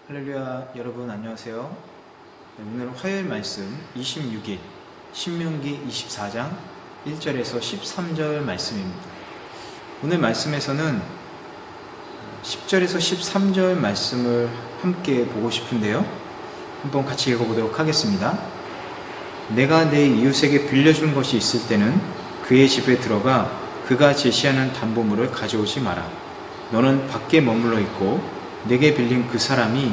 할렐루야, 여러분 안녕하세요. 오늘은 화요일 말씀 26일 신명기 24장 1절에서 13절 말씀입니다. 오늘 말씀에서는 10절에서 13절 말씀을 함께 보고 싶은데요, 한번 같이 읽어보도록 하겠습니다. 내가 내 이웃에게 빌려준 것이 있을 때는 그의 집에 들어가 그가 제시하는 담보물을 가져오지 마라. 너는 밖에 머물러 있고 내게 빌린 그 사람이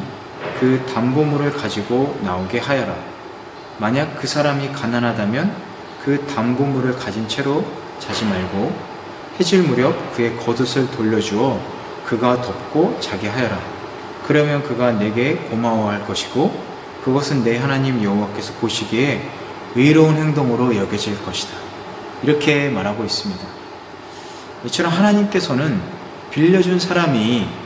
그 담보물을 가지고 나오게 하여라. 만약 그 사람이 가난하다면 그 담보물을 가진 채로 자지 말고 해질 무렵 그의 겉옷을 돌려주어 그가 덮고 자게 하여라. 그러면 그가 내게 고마워할 것이고 그것은 내 하나님 여호와께서 보시기에 의로운 행동으로 여겨질 것이다. 이렇게 말하고 있습니다. 이처럼 하나님께서는 빌려준 사람이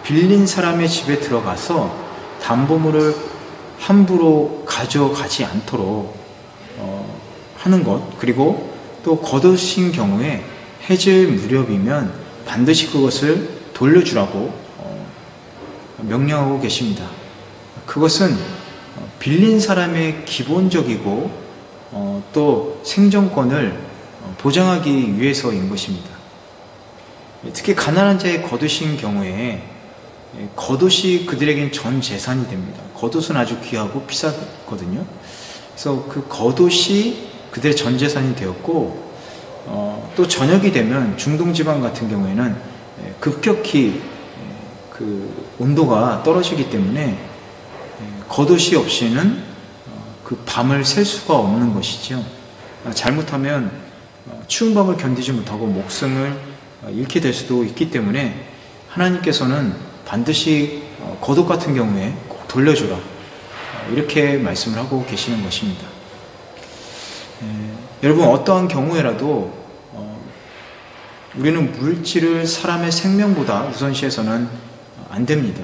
빌린 사람의 집에 들어가서 담보물을 함부로 가져가지 않도록 하는 것, 그리고 또 겉옷인 경우에 해질 무렵이면 반드시 그것을 돌려주라고 명령하고 계십니다. 그것은 빌린 사람의 기본적이고 또 생존권을 보장하기 위해서인 것입니다. 특히 가난한 자의 겉옷인 경우에 겉옷이 그들에겐 전 재산이 됩니다. 겉옷은 아주 귀하고 비싸거든요. 그래서 그 겉옷이 그들의 전 재산이 되었고, 또 저녁이 되면 중동 지방 같은 경우에는 급격히 그 온도가 떨어지기 때문에 겉옷이 없이는 그 밤을 셀 수가 없는 것이죠. 잘못하면 추운 밤을 견디지 못하고 목숨을 잃게 될 수도 있기 때문에 하나님께서는 반드시 겉옷 같은 경우에 꼭 돌려주라, 이렇게 말씀을 하고 계시는 것입니다. 여러분, 어떠한 경우에라도 우리는 물질을 사람의 생명보다 우선시해서는 안 됩니다.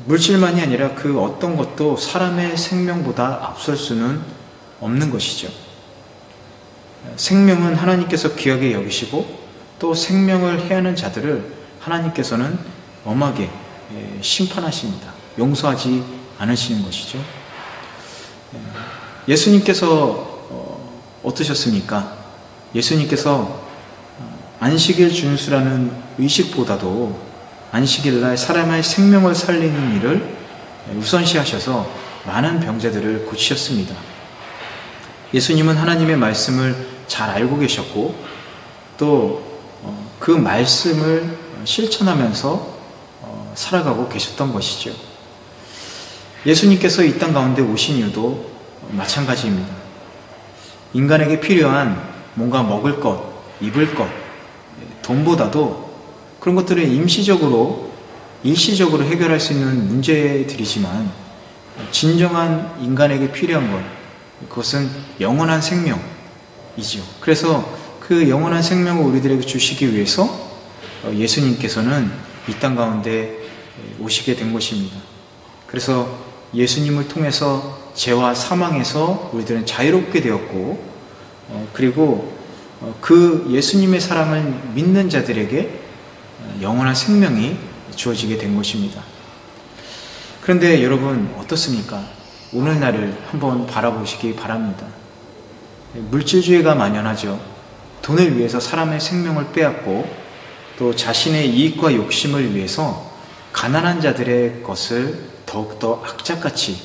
물질만이 아니라 그 어떤 것도 사람의 생명보다 앞설 수는 없는 것이죠. 생명은 하나님께서 귀하게 여기시고 또 생명을 해하는 자들을 하나님께서는 엄하게 심판하십니다. 용서하지 않으시는 것이죠. 예수님께서 어떠셨습니까? 예수님께서 안식일 준수라는 의식보다도 안식일날 사람의 생명을 살리는 일을 우선시하셔서 많은 병자들을 고치셨습니다. 예수님은 하나님의 말씀을 잘 알고 계셨고 또 그 말씀을 실천하면서 살아가고 계셨던 것이죠. 예수님께서 이 땅 가운데 오신 이유도 마찬가지입니다. 인간에게 필요한 뭔가 먹을 것, 입을 것, 돈보다도 그런 것들을 임시적으로, 일시적으로 해결할 수 있는 문제들이지만 진정한 인간에게 필요한 것, 그것은 영원한 생명이죠. 그래서 그 영원한 생명을 우리들에게 주시기 위해서 예수님께서는 이 땅 가운데 오시게 된 것입니다. 그래서 예수님을 통해서 죄와 사망에서 우리들은 자유롭게 되었고, 그리고 그 예수님의 사랑을 믿는 자들에게 영원한 생명이 주어지게 된 것입니다. 그런데 여러분, 어떻습니까? 오늘날을 한번 바라보시기 바랍니다. 물질주의가 만연하죠. 돈을 위해서 사람의 생명을 빼앗고 또 자신의 이익과 욕심을 위해서 가난한 자들의 것을 더욱더 악착같이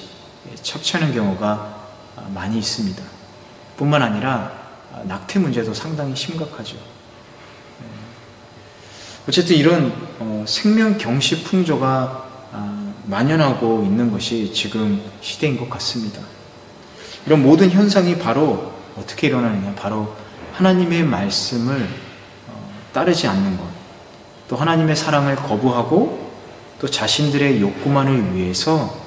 착취하는 경우가 많이 있습니다. 뿐만 아니라 낙태 문제도 상당히 심각하죠. 어쨌든 이런 생명 경시 풍조가 만연하고 있는 것이 지금 시대인 것 같습니다. 이런 모든 현상이 바로 어떻게 일어나느냐, 바로 하나님의 말씀을 따르지 않는 것, 또 하나님의 사랑을 거부하고 또 자신들의 욕구만을 위해서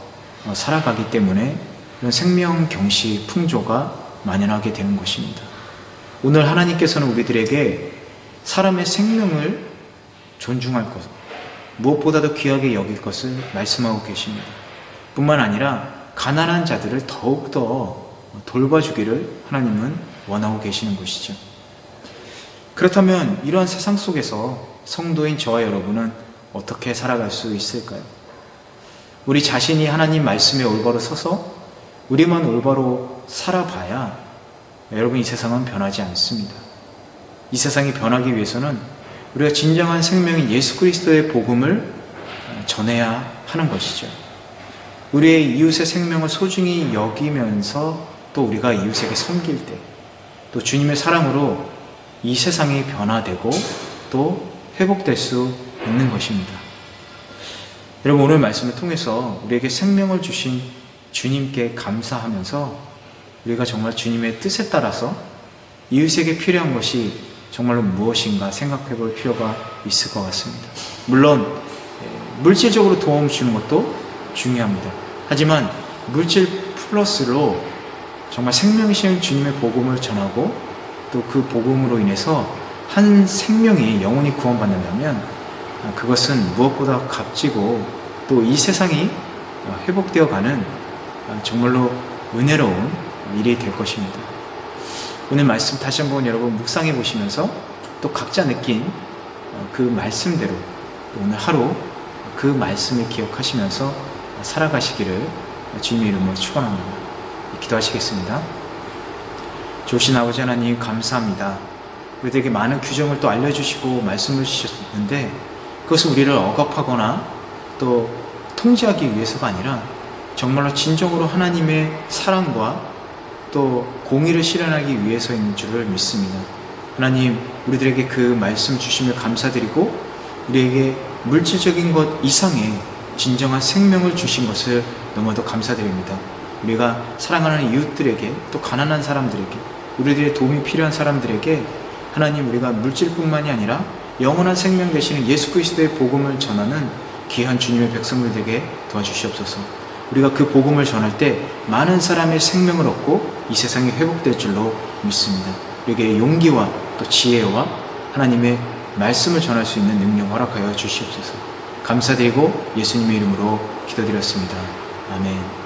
살아가기 때문에 이런 생명 경시 풍조가 만연하게 되는 것입니다. 오늘 하나님께서는 우리들에게 사람의 생명을 존중할 것, 무엇보다도 귀하게 여길 것을 말씀하고 계십니다. 뿐만 아니라 가난한 자들을 더욱더 돌봐주기를 하나님은 원하고 계시는 것이죠. 그렇다면 이러한 세상 속에서 성도인 저와 여러분은 어떻게 살아갈 수 있을까요? 우리 자신이 하나님 말씀에 올바로 서서 우리만 올바로 살아봐야 여러분 이 세상은 변하지 않습니다. 이 세상이 변하기 위해서는 우리가 진정한 생명인 예수 그리스도의 복음을 전해야 하는 것이죠. 우리의 이웃의 생명을 소중히 여기면서 또 우리가 이웃에게 섬길 때 또 주님의 사랑으로 이 세상이 변화되고 또 회복될 수 있는 것입니다. 여러분 오늘 말씀을 통해서 우리에게 생명을 주신 주님께 감사하면서 우리가 정말 주님의 뜻에 따라서 이웃에게 필요한 것이 정말로 무엇인가 생각해 볼 필요가 있을 것 같습니다. 물론 물질적으로 도움 주는 것도 중요합니다. 하지만 물질 플러스로 정말 생명이신 주님의 복음을 전하고 또 그 복음으로 인해서 한 생명이 영원히 구원받는다면 그것은 무엇보다 값지고 또 이 세상이 회복되어 가는 정말로 은혜로운 일이 될 것입니다. 오늘 말씀 다시 한번 여러분 묵상해 보시면서 또 각자 느낀 그 말씀대로 오늘 하루 그 말씀을 기억하시면서 살아가시기를 주님의 이름으로 축원합니다. 기도하시겠습니다. 좋으신 아버지 하나님 감사합니다. 우리에게 많은 규정을 또 알려주시고 말씀을 주셨는데 그것은 우리를 억압하거나 또 통제하기 위해서가 아니라 정말로 진정으로 하나님의 사랑과 또 공의를 실현하기 위해서인 줄을 믿습니다. 하나님 우리들에게 그 말씀 주심을 감사드리고 우리에게 물질적인 것 이상의 진정한 생명을 주신 것을 너무도 감사드립니다. 우리가 사랑하는 이웃들에게 또 가난한 사람들에게 우리들의 도움이 필요한 사람들에게 하나님 우리가 물질뿐만이 아니라 영원한 생명 되시는 예수 그리스도의 복음을 전하는 귀한 주님의 백성들 되게 도와주시옵소서. 우리가 그 복음을 전할 때 많은 사람의 생명을 얻고 이 세상이 회복될 줄로 믿습니다. 우리에게 용기와 또 지혜와 하나님의 말씀을 전할 수 있는 능력 허락하여 주시옵소서. 감사드리고 예수님의 이름으로 기도드렸습니다. 아멘.